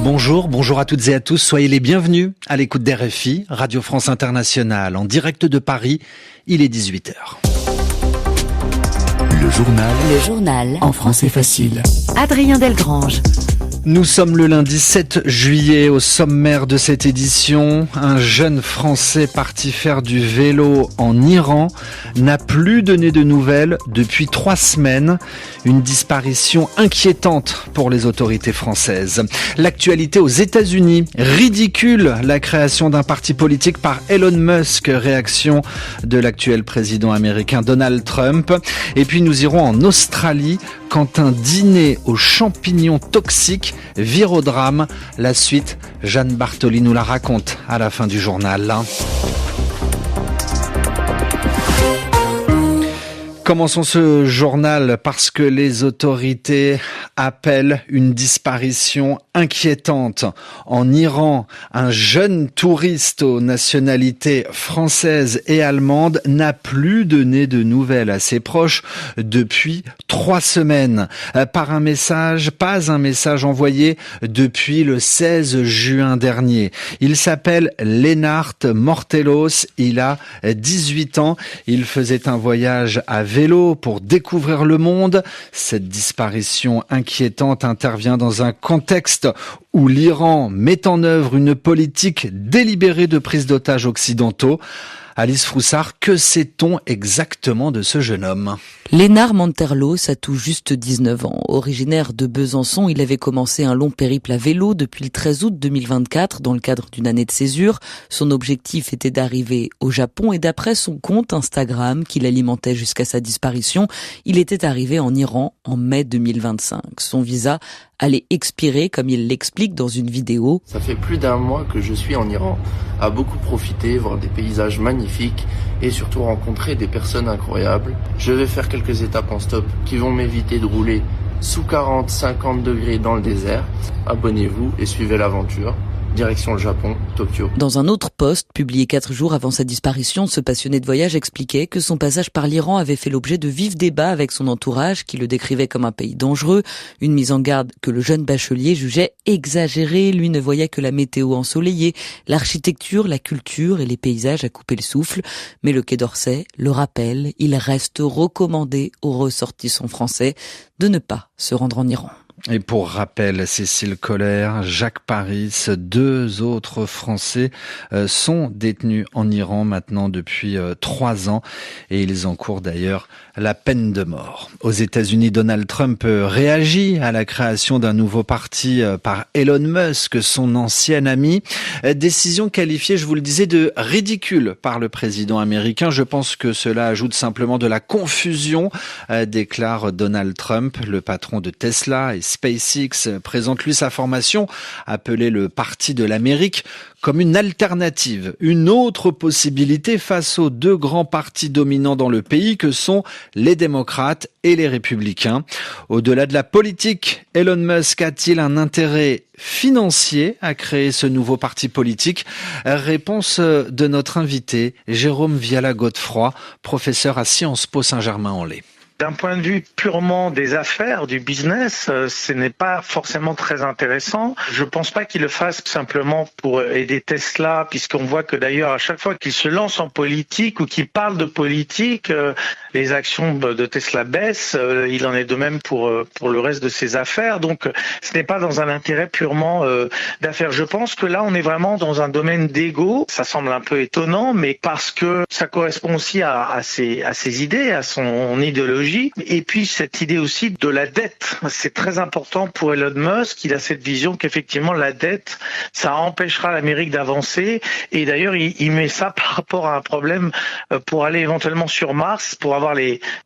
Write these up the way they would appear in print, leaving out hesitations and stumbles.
Bonjour à toutes et à tous, soyez les bienvenus à l'écoute d'RFI, Radio France Internationale, en direct de Paris, il est 18h. Le journal en français facile. Adrien Delgrange. Nous sommes le lundi 7 juillet, au sommaire de cette édition. Un jeune Français parti faire du vélo en Iran n'a plus donné de nouvelles depuis 3 semaines. Une disparition inquiétante pour les autorités françaises. L'actualité aux États-Unis, ridicule la création d'un parti politique par Elon Musk, réaction de l'actuel président américain Donald Trump. Et puis nous irons en Australie quand un dîner aux champignons toxiques vire au drame. La suite, Jeanne Bartoli nous la raconte à la fin du journal. Commençons ce journal parce que les autorités appellent une disparition inquiétante. En Iran, un jeune touriste aux nationalités française et allemande n'a plus donné de nouvelles à ses proches depuis 3 semaines. Pas un message envoyé depuis le 16 juin dernier. Il s'appelle Lennart Mortelos, il a 18 ans. Il faisait un voyage à vélo pour découvrir le monde. Cette disparition inquiétante intervient dans un contexte où l'Iran met en œuvre une politique délibérée de prise d'otages occidentaux. Alice Froussard, que sait-on exactement de ce jeune homme ? Lennart Mortelos a tout juste 19 ans. Originaire de Besançon, il avait commencé un long périple à vélo depuis le 13 août 2024 dans le cadre d'une année de césure. Son objectif était d'arriver au Japon et d'après son compte Instagram qu'il alimentait jusqu'à sa disparition, il était arrivé en Iran en mai 2025. Son visa allait expirer, comme il l'explique dans une vidéo. Ça fait plus d'1 mois que je suis en Iran, à beaucoup profiter, voir des paysages magnifiques et surtout rencontrer des personnes incroyables. Je vais faire quelques étapes en stop qui vont m'éviter de rouler sous 40-50 degrés dans le désert. Abonnez-vous et suivez l'aventure. Direction le Japon, Tokyo. Dans un autre post, publié 4 jours avant sa disparition, ce passionné de voyage expliquait que son passage par l'Iran avait fait l'objet de vifs débats avec son entourage, qui le décrivait comme un pays dangereux. Une mise en garde que le jeune bachelier jugeait exagérée. Lui ne voyait que la météo ensoleillée, l'architecture, la culture et les paysages à couper le souffle. Mais le Quai d'Orsay le rappelle, il reste recommandé aux ressortissants français de ne pas se rendre en Iran. Et pour rappel, Cécile Kohler, Jacques Paris, 2 autres Français sont détenus en Iran maintenant depuis 3 ans et ils encourent d'ailleurs la peine de mort. Aux États-Unis, Donald Trump réagit à la création d'un nouveau parti par Elon Musk, son ancien ami. Décision qualifiée, je vous le disais, de ridicule par le président américain. Je pense que cela ajoute simplement de la confusion, déclare Donald Trump, le patron de Tesla et SpaceX présente lui sa formation, appelée le Parti de l'Amérique, comme une alternative, une autre possibilité face aux 2 grands partis dominants dans le pays que sont les démocrates et les républicains. Au-delà de la politique, Elon Musk a-t-il un intérêt financier à créer ce nouveau parti politique ? Réponse de notre invité, Jérôme Viala-Godefroy, professeur à Sciences Po Saint-Germain-en-Laye. D'un point de vue purement des affaires, du business, ce n'est pas forcément très intéressant. Je pense pas qu'il le fasse simplement pour aider Tesla, puisqu'on voit que d'ailleurs à chaque fois qu'il se lance en politique ou qu'il parle de politique, les actions de Tesla baissent. Il en est de même pour le reste de ses affaires. Donc ce n'est pas dans un intérêt purement d'affaires. Je pense que là on est vraiment dans un domaine d'ego. Ça semble un peu étonnant, mais parce que ça correspond aussi à ses idées, à son idéologie. Et puis cette idée aussi de la dette, c'est très important pour Elon Musk. Il a cette vision qu'effectivement la dette, ça empêchera l'Amérique d'avancer. Et d'ailleurs, il met ça par rapport à un problème pour aller éventuellement sur Mars, pour avoir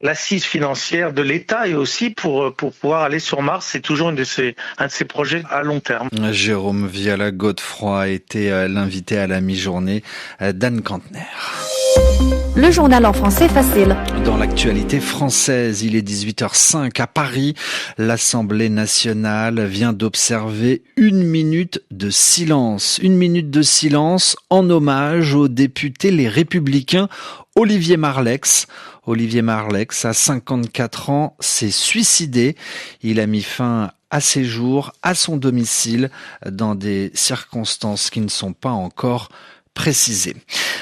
l'assise financière de l'État et aussi pour pouvoir aller sur Mars. C'est toujours un de ses projets à long terme. Jérôme Viala-Godefroy a été l'invité à la mi-journée d'Anne Kantner. Le journal en français facile. Dans l'actualité française, il est 18h05 à Paris. L'Assemblée nationale vient d'observer 1 minute de silence. 1 minute de silence en hommage au député Les Républicains Olivier Marleix. Olivier Marleix, à 54 ans, s'est suicidé. Il a mis fin à ses jours, à son domicile, dans des circonstances qui ne sont pas encore précisé.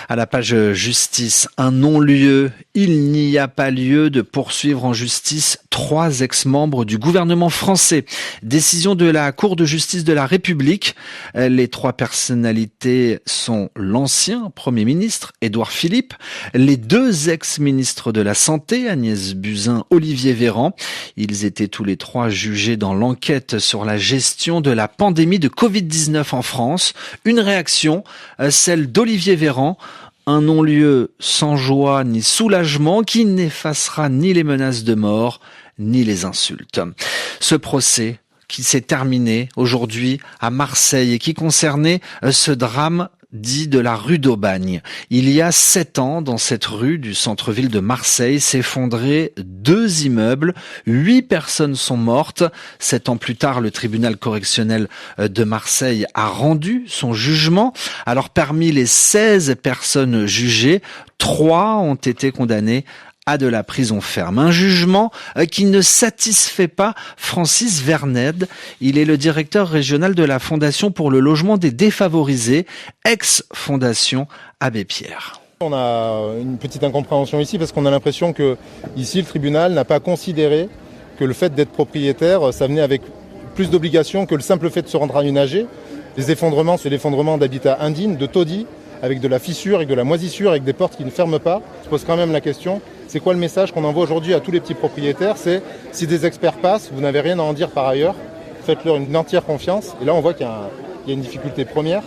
À la page justice, un non-lieu. Il n'y a pas lieu de poursuivre en justice 3 ex-membres du gouvernement français. Décision de la Cour de justice de la République. Les 3 personnalités sont l'ancien Premier ministre, Édouard Philippe, les 2 ex-ministres de la Santé, Agnès Buzyn, Olivier Véran. Ils étaient tous les 3 jugés dans l'enquête sur la gestion de la pandémie de Covid-19 en France. Une réaction, celle d'Olivier Véran, un non-lieu sans joie ni soulagement qui n'effacera ni les menaces de mort ni les insultes. Ce procès qui s'est terminé aujourd'hui à Marseille et qui concernait ce drame dit de la rue d'Aubagne. Il y a 7 ans, dans cette rue du centre-ville de Marseille, s'effondraient 2 immeubles. 8 personnes sont mortes. 7 ans plus tard, le tribunal correctionnel de Marseille a rendu son jugement. Alors, parmi les 16 personnes jugées, 3 ont été condamnées à de la prison ferme. Un jugement qui ne satisfait pas Francis Verned. Il est le directeur régional de la Fondation pour le logement des défavorisés, ex-Fondation Abbé Pierre. On a une petite incompréhension ici parce qu'on a l'impression que ici le tribunal n'a pas considéré que le fait d'être propriétaire, ça venait avec plus d'obligations que le simple fait de se rendre à une AG. Les effondrements, c'est l'effondrement d'habitats indignes, de taudis, avec de la fissure, avec de la moisissure, avec des portes qui ne ferment pas. Je pose quand même la question, c'est quoi le message qu'on envoie aujourd'hui à tous les petits propriétaires? C'est, si des experts passent, vous n'avez rien à en dire par ailleurs, faites-leur une entière confiance. Et là, on voit qu'il y a une difficulté première.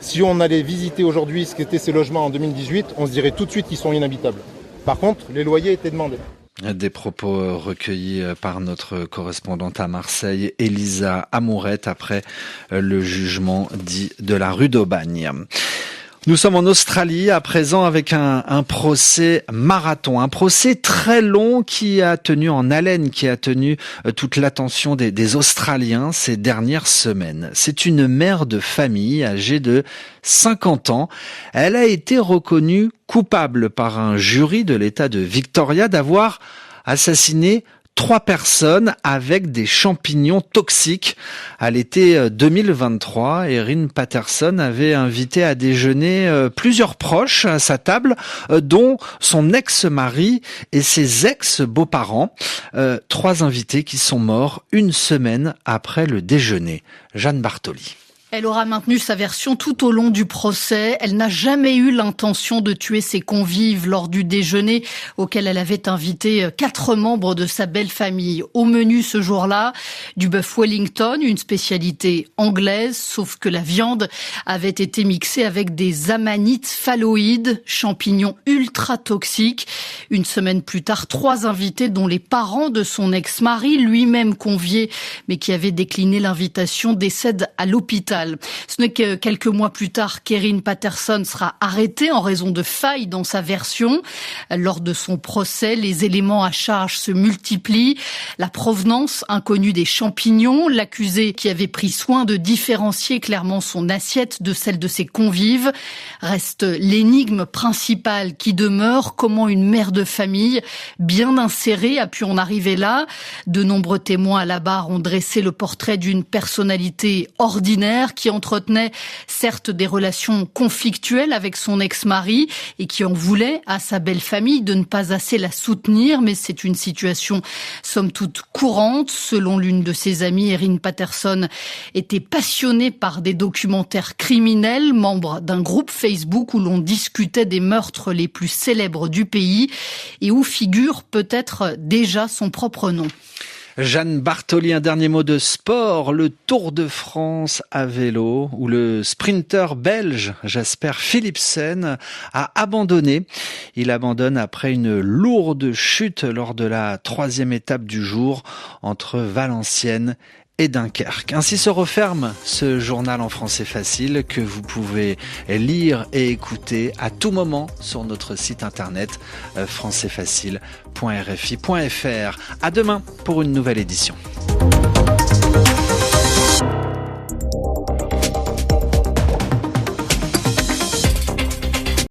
Si on allait visiter aujourd'hui ce qu'étaient ces logements en 2018, on se dirait tout de suite qu'ils sont inhabitables. Par contre, les loyers étaient demandés. Des propos recueillis par notre correspondante à Marseille, Elisa Amourette, après le jugement dit de la rue d'Aubagne. Nous sommes en Australie à présent avec un procès marathon, un procès très long qui a tenu en haleine, qui a tenu toute l'attention des Australiens ces dernières semaines. C'est une mère de famille âgée de 50 ans. Elle a été reconnue coupable par un jury de l'État de Victoria d'avoir assassiné 3 personnes avec des champignons toxiques. À l'été 2023, Erin Patterson avait invité à déjeuner plusieurs proches à sa table, dont son ex-mari et ses ex-beaux-parents. 3 invités qui sont morts 1 semaine après le déjeuner. Jeanne Bartoli. Elle aura maintenu sa version tout au long du procès. Elle n'a jamais eu l'intention de tuer ses convives lors du déjeuner auquel elle avait invité 4 membres de sa belle famille. Au menu ce jour-là, du bœuf Wellington, une spécialité anglaise, sauf que la viande avait été mixée avec des amanites phalloïdes, champignons ultra toxiques. 1 semaine plus tard, 3 invités dont les parents de son ex-mari, lui-même convié, mais qui avait décliné l'invitation, décèdent à l'hôpital. Ce n'est que quelques mois plus tard qu'Erin Patterson sera arrêtée en raison de failles dans sa version. Lors de son procès, les éléments à charge se multiplient. La provenance inconnue des champignons, l'accusé qui avait pris soin de différencier clairement son assiette de celle de ses convives. Reste l'énigme principale qui demeure, comment une mère de famille bien insérée a pu en arriver là. De nombreux témoins à la barre ont dressé le portrait d'une personnalité ordinaire qui entretenait certes des relations conflictuelles avec son ex-mari et qui en voulait à sa belle famille de ne pas assez la soutenir, mais c'est une situation somme toute courante. Selon l'une de ses amies, Erin Patterson était passionnée par des documentaires criminels, membre d'un groupe Facebook où l'on discutait des meurtres les plus célèbres du pays et où figure peut-être déjà son propre nom. Jeanne Bartoli, un dernier mot de sport, le Tour de France à vélo, où le sprinter belge Jasper Philipsen a abandonné. Il abandonne après une lourde chute lors de la 3e étape du jour entre Valenciennes et Dunkerque. Ainsi se referme ce journal en français facile que vous pouvez lire et écouter à tout moment sur notre site internet françaisfacile.rfi.fr. À demain pour une nouvelle édition.